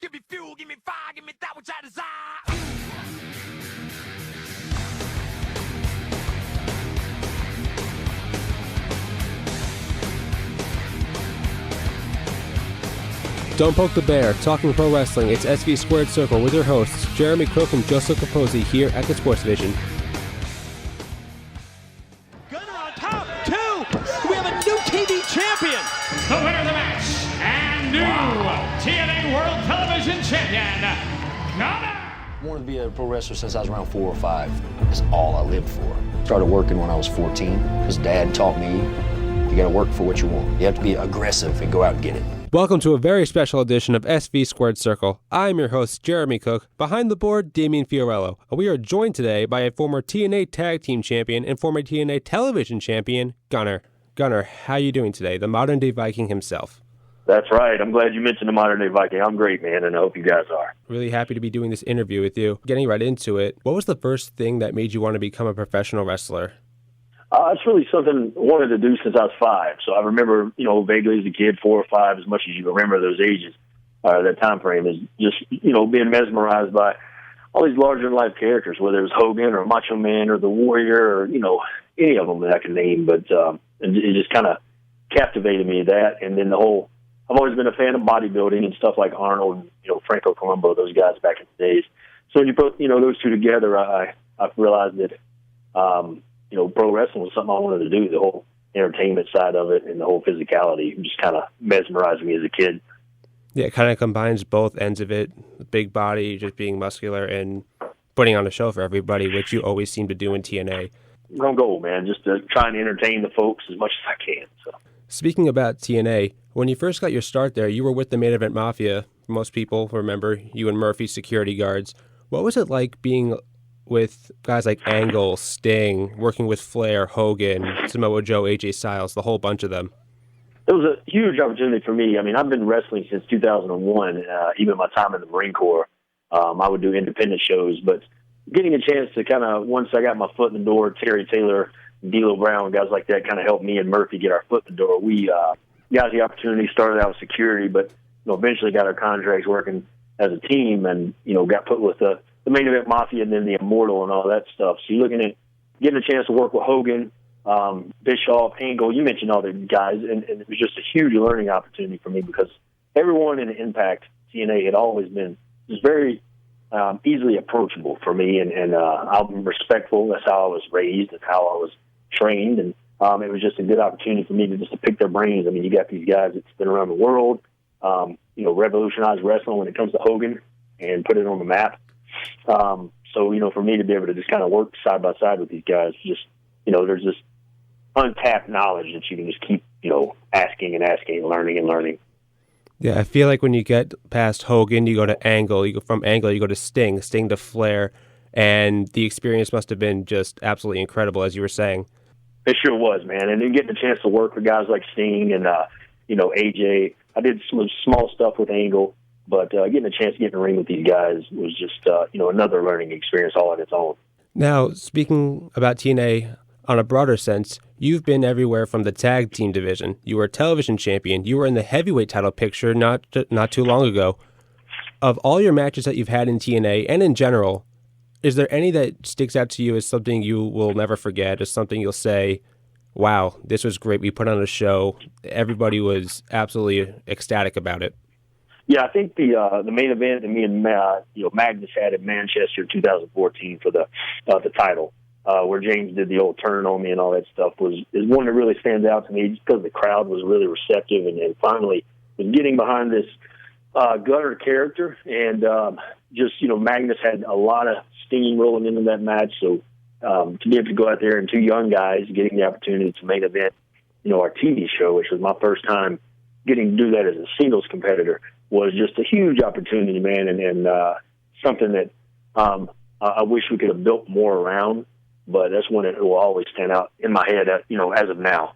Give me fuel, give me fire, give me that which I desire. Don't Poke the Bear, Talking Pro Wrestling. It's SV Squared Circle with your hosts, Jeremy Cook and Joseph Capozzi here at the Sports Division. Gunner on top, 2! We have a new TV champion! The winner of the match, and new TNA World Television Champion, Gunner! I wanted to be a pro wrestler since I was around 4 or 5. That's all I lived for. Started working when I was 14, because Dad taught me you gotta work for what you want. You have to be aggressive and go out and get it. Welcome to a very special edition of SV Squared Circle. I'm your host, Jeremy Cook. Behind the board, Damian Fiorello. We are joined today by a former TNA Tag Team Champion and former TNA Television Champion, Gunner. Gunner, how are you doing today? The modern-day Viking himself. That's right. I'm glad you mentioned the modern-day Viking. I'm great, man, and I hope you guys are. Really happy to be doing this interview with you. Getting right into it, what was the first thing that made you want to become a professional wrestler? It's really something I wanted to do since I was 5. So I remember, vaguely as a kid, 4 or 5, as much as you remember those ages, that time frame, is just, being mesmerized by all these larger-than-life characters, whether it was Hogan or Macho Man or The Warrior or, any of them that I can name. But it just kind of captivated me, that. And then I've always been a fan of bodybuilding and stuff like Arnold, Franco Columbo, those guys back in the days. So when you put, those two together, I realized that, pro wrestling was something I wanted to do. The whole entertainment side of it and the whole physicality just kind of mesmerized me as a kid. Yeah, it kind of combines both ends of it, the big body, just being muscular, and putting on a show for everybody, which you always seem to do in TNA. Wrong goal, man, just to try and entertain the folks as much as I can. So, speaking about TNA, when you first got your start there, you were with the Main Event Mafia. Most people remember you and Murphy, security guards. What was it like being with guys like Angle, Sting, working with Flair, Hogan, Samoa Joe, AJ Styles, the whole bunch of them? It was a huge opportunity for me. I mean, I've been wrestling since 2001, even my time in the Marine Corps. I would do independent shows, but getting a chance to kind of, once I got my foot in the door, Terry Taylor, D'Lo Brown, guys like that kind of helped me and Murphy get our foot in the door. We got the opportunity, started out with security, but eventually got our contracts working as a team and, got put with the Main Event Mafia and then the Immortal and all that stuff. So you're looking at getting a chance to work with Hogan, Bischoff, Angle. You mentioned all the guys, and it was just a huge learning opportunity for me because everyone in Impact TNA had always been just very easily approachable for me, and I'm respectful. That's how I was raised and how I was trained, and it was just a good opportunity for me to pick their brains. I mean, you got these guys that's been around the world, revolutionized wrestling when it comes to Hogan and put it on the map. So, for me to be able to just kind of work side by side with these guys, just, there's this untapped knowledge that you can just keep, asking and asking, learning and learning. Yeah, I feel like when you get past Hogan, you go to Angle, from Angle, you go to Sting to Flair, and the experience must have been just absolutely incredible, as you were saying. It sure was, man. And then getting a chance to work with guys like Sting and, AJ. I did some small stuff with Angle. But getting a chance to get in the ring with these guys was just, another learning experience all on its own. Now, speaking about TNA on a broader sense, you've been everywhere from the tag team division. You were a television champion. You were in the heavyweight title picture not too long ago. Of all your matches that you've had in TNA and in general, is there any that sticks out to you as something you will never forget, as something you'll say, wow, this was great, we put on a show, everybody was absolutely ecstatic about it? Yeah, I think the main event that me and Magnus had in Manchester in 2014 for the title, where James did the old turn on me and all that stuff, is one that really stands out to me just because the crowd was really receptive and finally was getting behind this Gunner character, and Magnus had a lot of steam rolling into that match, so to be able to go out there and two young guys getting the opportunity to main event, our TV show, which was my first time getting to do that as a singles competitor, was just a huge opportunity, man, and something that I wish we could have built more around, but that's one that will always stand out in my head, as of now.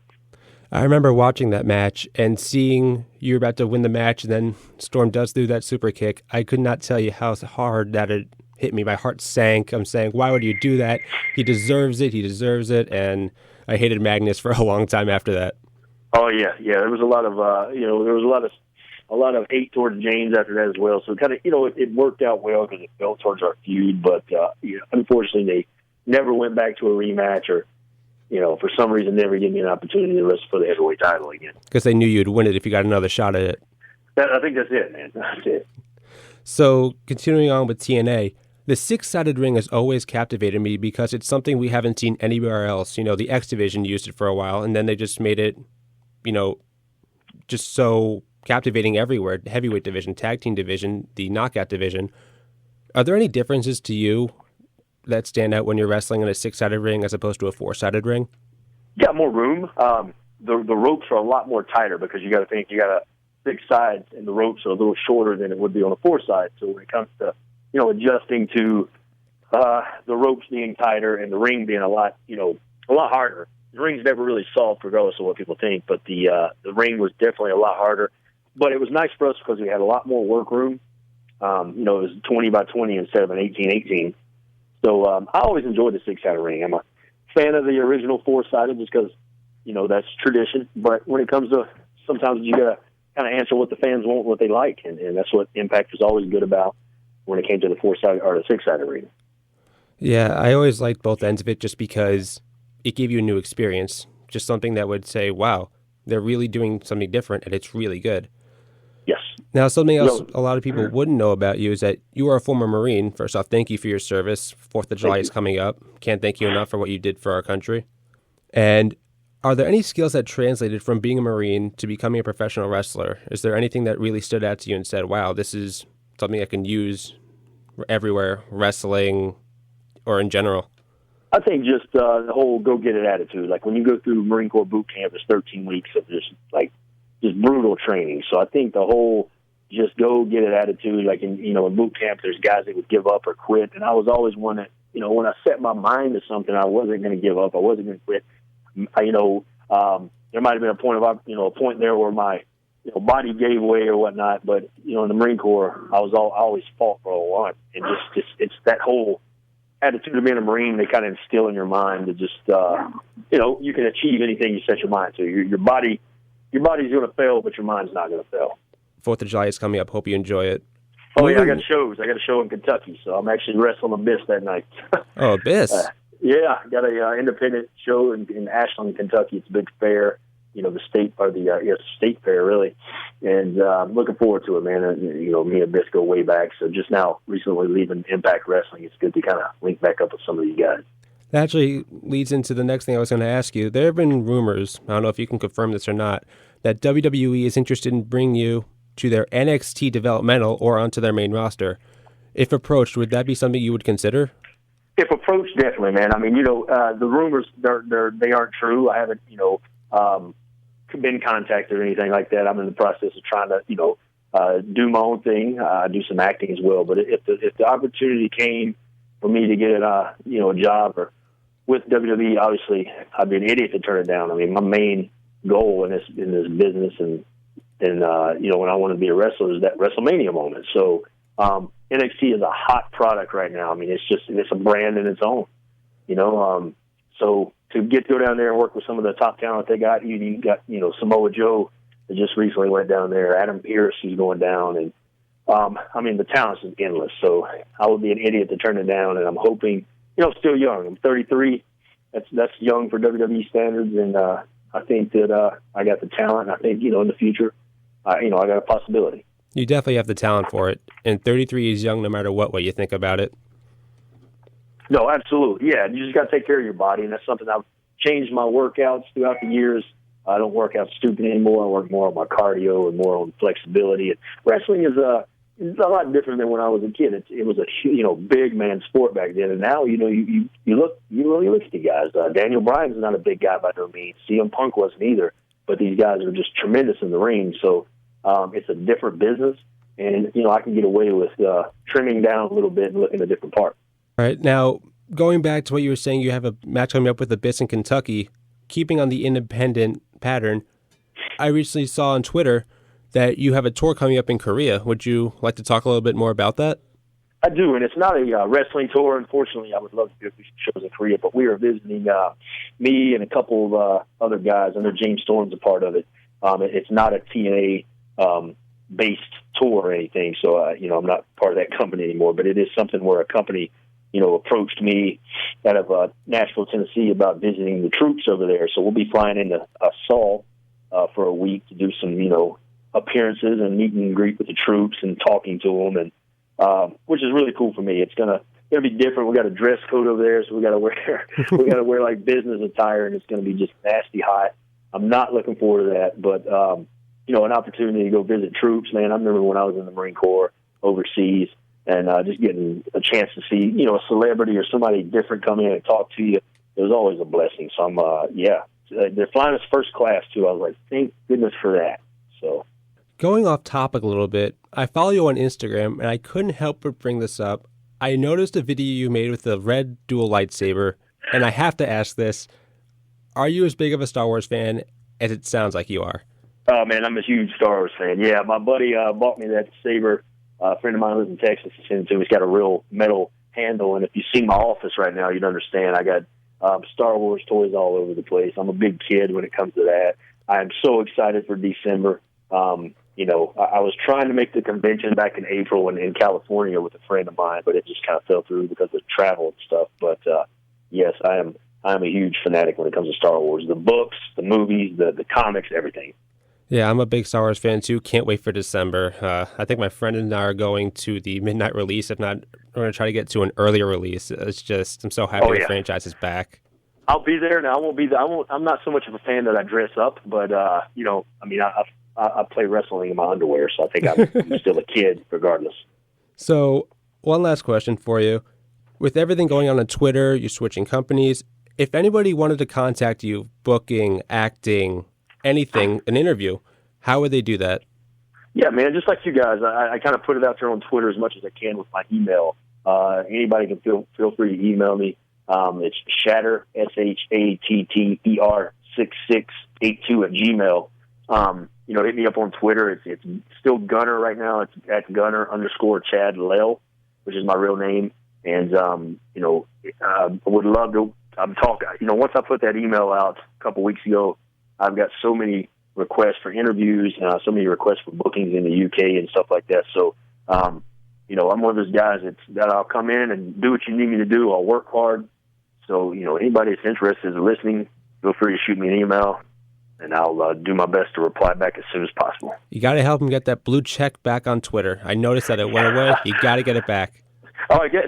I remember watching that match and seeing you're about to win the match, and then Storm does do that super kick. I could not tell you how hard that it hit me. My heart sank. I'm saying, why would you do that? He deserves it, and I hated Magnus for a long time after that. Oh, yeah. There was a lot of, a lot of hate towards James after that as well. So kind of, it worked out well because it felt towards our feud. But unfortunately, they never went back to a rematch, or for some reason, never gave me an opportunity to wrestle for the heavyweight title again. Because they knew you'd win it if you got another shot at it. I think that's it, man. That's it. So continuing on with TNA, the six-sided ring has always captivated me because it's something we haven't seen anywhere else. The X Division used it for a while, and then they just made it, just so captivating everywhere. Heavyweight division, tag team division, the knockout division. Are there any differences to you that stand out when you're wrestling in a six-sided ring as opposed to a four-sided ring? You got more room. The ropes are a lot more tighter because you got to think you got 6 sides, and the ropes are a little shorter than it would be on a 4 side. So when it comes to adjusting to the ropes being tighter and the ring being a lot harder. The ring's never really soft, regardless of what people think, but the ring was definitely a lot harder. But it was nice for us because we had a lot more work room. It was 20 by 20 instead of an 18-18. So I always enjoyed the six-sided ring. I'm a fan of the original four-sided just because, that's tradition. But when it comes to, sometimes you got to kind of answer what the fans want, what they like, and that's what Impact was always good about when it came to the four-sided or the six-sided ring. Yeah, I always liked both ends of it just because it gave you a new experience, just something that would say, wow, they're really doing something different, and it's really good. Yes. Now, something else a lot of people wouldn't know about you is that you are a former Marine. First off, thank you for your service. 4th of July is coming up. Can't thank you enough for what you did for our country. And are there any skills that translated from being a Marine to becoming a professional wrestler? Is there anything that really stood out to you and said, wow, this is something I can use everywhere, wrestling or in general? I think just the whole go-get-it attitude. Like when you go through Marine Corps boot camp, it's 13 weeks of just brutal training. So I think the whole just go-get-it attitude, like in boot camp, there's guys that would give up or quit. And I was always one that, when I set my mind to something, I wasn't going to give up. I wasn't going to quit. There might have been a point there where my body gave way or whatnot. But, in the Marine Corps, I always fought for what I want. And it's that whole attitude of being a Marine, they kind of instill in your mind to just, you can achieve anything you set your mind to. Your body's going to fail, but your mind's not going to fail. 4th of July is coming up. Hope you enjoy it. Oh, yeah, I got shows. I got a show in Kentucky, so I'm actually wrestling Abyss that night. Oh, Abyss. Yeah, got a independent show in Ashland, Kentucky. It's a big fair, the state fair, really. And I'm looking forward to it, man. Me and Abyss go way back. So just now, recently leaving Impact Wrestling, it's good to kind of link back up with some of you guys. That actually leads into the next thing I was going to ask you. There have been rumors, I don't know if you can confirm this or not, that WWE is interested in bringing you to their NXT developmental or onto their main roster. If approached, would that be something you would consider? If approached, definitely, man. I mean, the rumors, they aren't true. I haven't, been contacted or anything like that. I'm in the process of trying to, do my own thing, do some acting as well. But if the opportunity came for me to get a job or with WWE, obviously I'd be an idiot to turn it down. I mean, my main goal in this business and when I want to be a wrestler is that WrestleMania moment. So NXT is a hot product right now. I mean, it's a brand in its own, so to get to go down there and work with some of the top talent they got, you got, Samoa Joe that just recently went down there, Adam Pearce who's going down, and the talent is endless. So I would be an idiot to turn it down, and I'm hoping, still young. I'm 33. That's young for WWE standards, and I think that I got the talent. And I think, in the future, I got a possibility. You definitely have the talent for it, and 33 is young no matter what you think about it. No, absolutely. Yeah, you just got to take care of your body, and that's something I've changed my workouts throughout the years. I don't work out stupid anymore. I work more on my cardio and more on flexibility. And wrestling is a lot different than when I was a kid. It was a big man sport back then, and now you look at the guys. Daniel Bryan's not a big guy by no means. CM Punk wasn't either, but these guys are just tremendous in the ring. So it's a different business, and I can get away with trimming down a little bit and looking at a different part. All right, now going back to what you were saying, you have a match coming up with Abyss in Kentucky. Keeping on the independent pattern, I recently saw on Twitter that you have a tour coming up in Korea. Would you like to talk a little bit more about that? I do, and it's not a wrestling tour. Unfortunately, I would love to do a few shows in Korea, but we are visiting me and a couple of other guys. I know James Storm's a part of it. It's not a TNA based tour or anything. So, I'm not part of that company anymore, but it is something where a company, approached me out of Nashville, Tennessee about visiting the troops over there. So we'll be flying into Seoul for a week to do some, appearances and meet and greet with the troops and talking to them, and which is really cool for me. It's gonna be different. We got a dress code over there, so we got to wear like business attire, and it's gonna be just nasty hot. I'm not looking forward to that, but an opportunity to go visit troops, man. I remember when I was in the Marine Corps overseas, and just getting a chance to see a celebrity or somebody different come in and talk to you. It was always a blessing. So I'm they're flying us first class too. I was like, thank goodness for that. So. Going off topic a little bit, I follow you on Instagram, and I couldn't help but bring this up. I noticed a video you made with the red dual lightsaber, and I have to ask this. Are you as big of a Star Wars fan as it sounds like you are? Oh, man, I'm a huge Star Wars fan. Yeah, my buddy bought me that saber. A friend of mine lives in Texas. He sent it to me. It's got a real metal handle, and if you see my office right now, you'd understand. I got Star Wars toys all over the place. I'm a big kid when it comes to that. I am so excited for December. I was trying to make the convention back in April in California with a friend of mine, but it just kind of fell through because of travel and stuff. But yes, I am a huge fanatic when it comes to Star Wars. The books, the movies, the comics, everything. Yeah, I'm a big Star Wars fan too. Can't wait for December. I think my friend and I are going to the midnight release. If not, we're going to try to get to an earlier release. It's just, I'm so happy the franchise is back. I'll be there. Now, I won't be there. I'm not so much of a fan that I dress up, but, I play wrestling in my underwear, so I think I'm still a kid regardless. So, one last question for you. With everything going on Twitter, you're switching companies. If anybody wanted to contact you, booking, acting, anything, an interview, how would they do that? Yeah, man, just like you guys, I kind of put it out there on Twitter as much as I can with my email. Anybody can feel free to email me. It's Shatter, SHATTER 6682 at Gmail. Hit me up on Twitter. It's still Gunner right now. It's at Gunner_Chad Lell, which is my real name. And, I would love to, I'm talking, once I put that email out a couple weeks ago, I've got so many requests for interviews, so many requests for bookings in the UK and stuff like that. So, I'm one of those guys that I'll come in and do what you need me to do. I'll work hard. So, anybody that's interested in listening, feel free to shoot me an email, and I'll do my best to reply back as soon as possible. You got to help him get that blue check back on Twitter. I noticed that it went away. You got to get it back. Oh, I got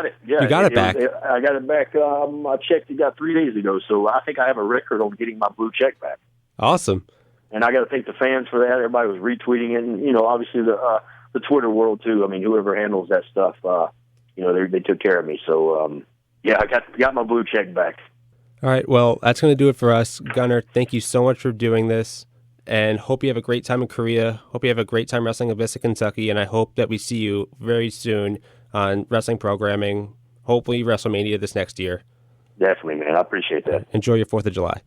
it. Yeah, you got it back. I got it back. I checked it 3 days ago, so I think I have a record on getting my blue check back. Awesome. And I got to thank the fans for that. Everybody was retweeting it, and obviously the Twitter world too. I mean, whoever handles that stuff, they took care of me. So I got my blue check back. All right, well, that's going to do it for us. Gunner, thank you so much for doing this, and hope you have a great time in Korea. Hope you have a great time wrestling in Vista, Kentucky, and I hope that we see you very soon on wrestling programming, hopefully WrestleMania this next year. Definitely, man. I appreciate that. Enjoy your 4th of July.